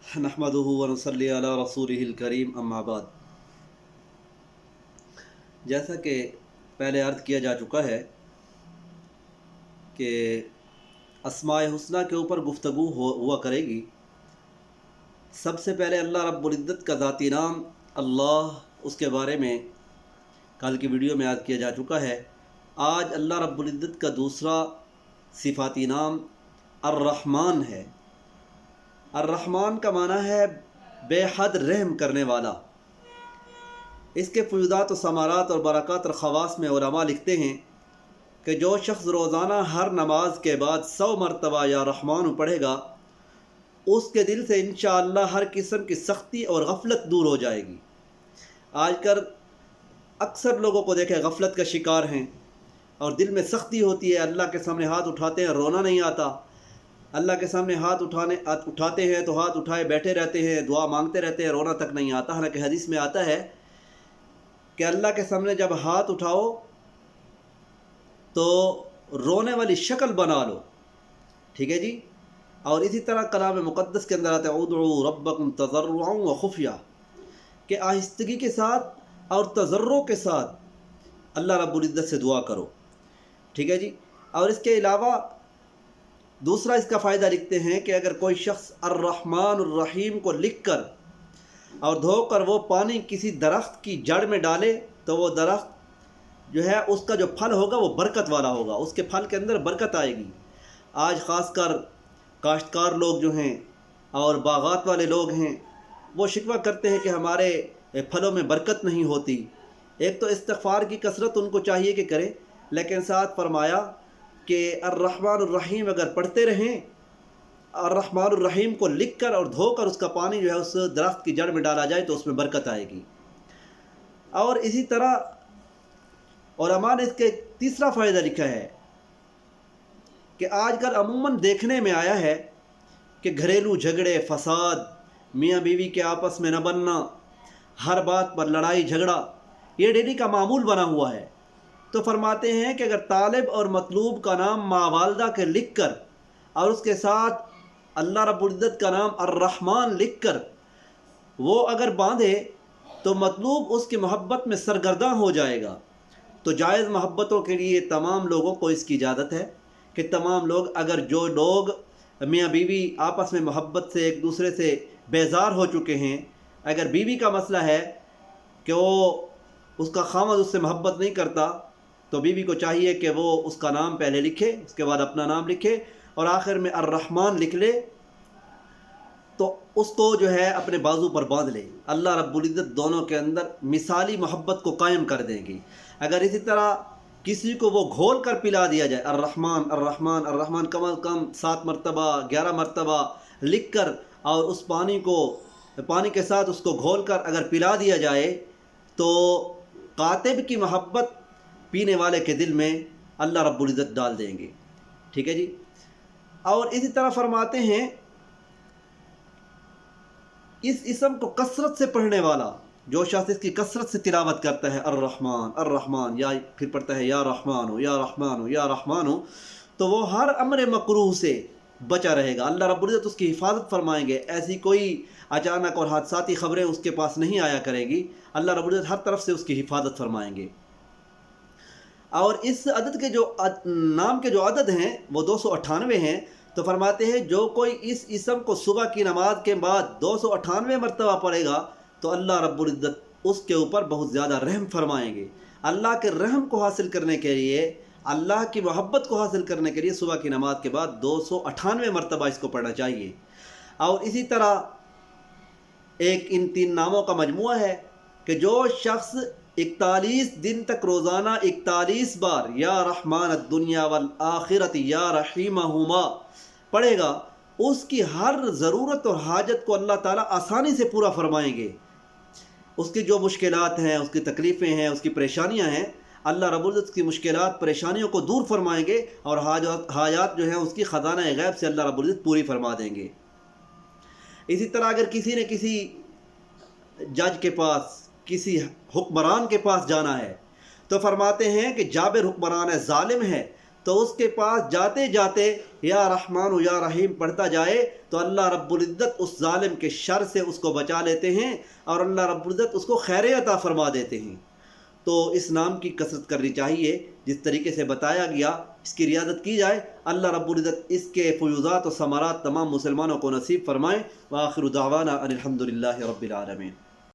नहमदुहु व नसल्ली अला रसूलिहिल करीम अम्मा बाद। जैसा कि पहले अर्ज़ किया जा चुका है कि अस्माए हुस्ना के ऊपर गुफ्तगू हुआ करेगी। सबसे पहले अल्लाह रब्बुल इज़्ज़त का ज़ाती नाम अल्लाह, उसके बारे में कल की वीडियो में याद किया जा चुका है। आज अल्लाह रब्बुल इज़्ज़त का दूसरा सिफाती नाम अर्रहमान है। अर्रहमान का माना है बेहद रहम करने वाला। इसके फ़ुयूदात और समारात और बरक़ात और ख़वास में उलमा लिखते हैं कि जो शख्स रोज़ाना हर नमाज के बाद 100 मरतबा या रहमान पढ़ेगा, उसके दिल से इंशाअल्लाह हर किस्म की सख्ती और गफलत दूर हो जाएगी। आजकल अक्सर लोगों को देखें गफलत का शिकार हैं और दिल में सख्ती होती है। अल्लाह के सामने हाथ उठाते हैं, रोना नहीं आता। अल्लाह के सामने हाथ उठाते हैं तो हाथ उठाए बैठे रहते हैं, दुआ मांगते रहते हैं, रोना तक नहीं आता। हालांकि हदीस में आता है कि अल्लाह के सामने जब हाथ उठाओ तो रोने वाली शक्ल बना लो, ठीक है जी। और इसी तरह कलाम मुक़द्दस के अंदर आता है उदउ रब्बकुम तज़र्रुअन व खुफ़िया, कि आहिस्तगी के साथ और तज़र्रुअ के साथ अल्लाह रब्बुल इज़्ज़त से दुआ करो, ठीक है जी। और इसके अलावा दूसरा इसका फ़ायदा लिखते हैं कि अगर कोई शख्स अर्रहमान अर्रहीम को लिख कर और धोकर वो पानी किसी दरख्त की जड़ में डाले तो वो दरख्त जो है उसका जो फल होगा वो बरकत वाला होगा, उसके फल के अंदर बरकत आएगी। आज ख़ासकर काश्तकार लोग जो हैं और बागात वाले लोग हैं वो शिकवा करते हैं कि हमारे फलों में बरकत नहीं होती। एक तो इस्तिग़फ़ार की कसरत उनको चाहिए कि करें, लेकिन साथ फरमाया कि अर्रहमान अर्रहीम अगर पढ़ते रहें, अर्रहमान अर्रहीम को लिख कर और धोकर उसका पानी जो है उस दरख्त की जड़ में डाला जाए तो उसमें बरकत आएगी। और इसी तरह उलमा ने इसके तीसरा फ़ायदा लिखा है कि आजकल अमूमन देखने में आया है कि घरेलू झगड़े, फसाद, मियाँ बीवी के आपस में न बनना, हर बात पर लड़ाई झगड़ा, ये डेली का मामूल बना हुआ है। तो फरमाते हैं कि अगर तालिब और मतलूब का नाम माँ वालदा के लिख कर और उसके साथ अल्लाह रब्बुल इज़्ज़त का नाम अर्रहमान लिख कर वो अगर बांधे तो मतलूब उसकी मोहब्बत में सरगर्दा हो जाएगा। तो जायज़ मोहब्बतों के लिए तमाम लोगों को इसकी इजाज़त है कि तमाम लोग, अगर जो लोग मियाँ बीवी आपस में मोहब्बत से एक दूसरे से बेजार हो चुके हैं, अगर बीवी का मसला है कि वो उसका खामद उससे मोहब्बत नहीं करता, तो बीवी को चाहिए कि वो उसका नाम पहले लिखे, उसके बाद अपना नाम लिखे और आखिर में अर्रहमान लिख ले, तो उसको जो है अपने बाजू पर बांध ले। अल्लाह रब्बुल इज़्ज़त दोनों के अंदर मिसाली मोहब्बत को कायम कर देंगी। अगर इसी तरह किसी को वो घोल कर पिला दिया जाए, अर्रहमान अर्रहमान अर्रहमान कम अज़ कम 7 मरतबा 11 मरतबा लिख कर और उस पानी के साथ उसको घोल कर अगर पिला दिया जाए तो कातिब की मोहब्बत पीने वाले के दिल में अल्लाह रब्बुल इज़्ज़त डाल देंगे, ठीक है जी। और इसी तरह फरमाते हैं इस इसम को कसरत से पढ़ने वाला, जो शख्स इसकी कसरत से तिलावत करता है अर्रहमान अर्रहमान, या फिर पढ़ता है या रहमान हो या रहमान हो या रहमान हो, तो वो हर अमर मकरूह से बचा रहेगा। अल्लाह रब्बुल इज़्ज़त उसकी हिफाजत फरमाएंगे। ऐसी कोई अचानक और हादसाती ख़बरें उसके पास नहीं आया करेगी। अल्लाह रब्बुल इज़्ज़त हर तरफ से उसकी हिफाजत फरमाएंगे। और इस अदद के जो नाम के जो अदद हैं वो 298 हैं। तो फरमाते हैं जो कोई इस इसम को सुबह की नमाज के बाद 298 मरतबा पढ़ेगा तो अल्लाह रब्बुल इज़्ज़त उसके ऊपर बहुत ज़्यादा रहम फरमाएंगे। अल्लाह के रहम को हासिल करने के लिए, अल्लाह की मोहब्बत को हासिल करने के लिए सुबह की नमाज के बाद 298 मरतबा इसको पढ़ना चाहिए। और इसी तरह एक इन 3 नामों का मजमुआ है कि जो शख्स 41 दिन तक रोज़ाना 41 बार या रहमान दुनिया वल आखिरत या रहीमहुमा पढ़ेगा, उसकी हर ज़रूरत और हाजत को अल्लाह ताला आसानी से पूरा फरमाएंगे। उसकी जो मुश्किलात हैं, उसकी तकलीफ़ें हैं, उसकी परेशानियां हैं, अल्लाह रब्बुल इज़्ज़त की मुश्किलात परेशानियों को दूर फरमाएंगे और हाजात जो हैं उसकी ख़ज़ाना गैब से अल्लाह रब्बुल इज़्ज़त पूरी फरमा देंगे। इसी तरह अगर किसी ने किसी जज के पास, किसी हुक्मरान के पास जाना है तो फरमाते हैं कि जाबिर हुक्मरान है, ज़ालिम है, تو اس کے پاس جاتے جاتے یا رحمان و یا رحیم پڑھتا جائے تو اللہ رب العزت اس ظالم کے شر سے اس کو بچا لیتے ہیں اور اللہ رب العزت اس کو خیر عطا فرما دیتے ہیں۔ تو اس نام کی کثرت کرنی چاہیے، جس طریقے سے بتایا گیا اس کی ریاضت کی جائے۔ اللہ رب العزت اس کے فیوزات و ثمرات تمام مسلمانوں کو نصیب فرمائے۔ وآخر دعوانا ان الحمد للہ رب العالمین۔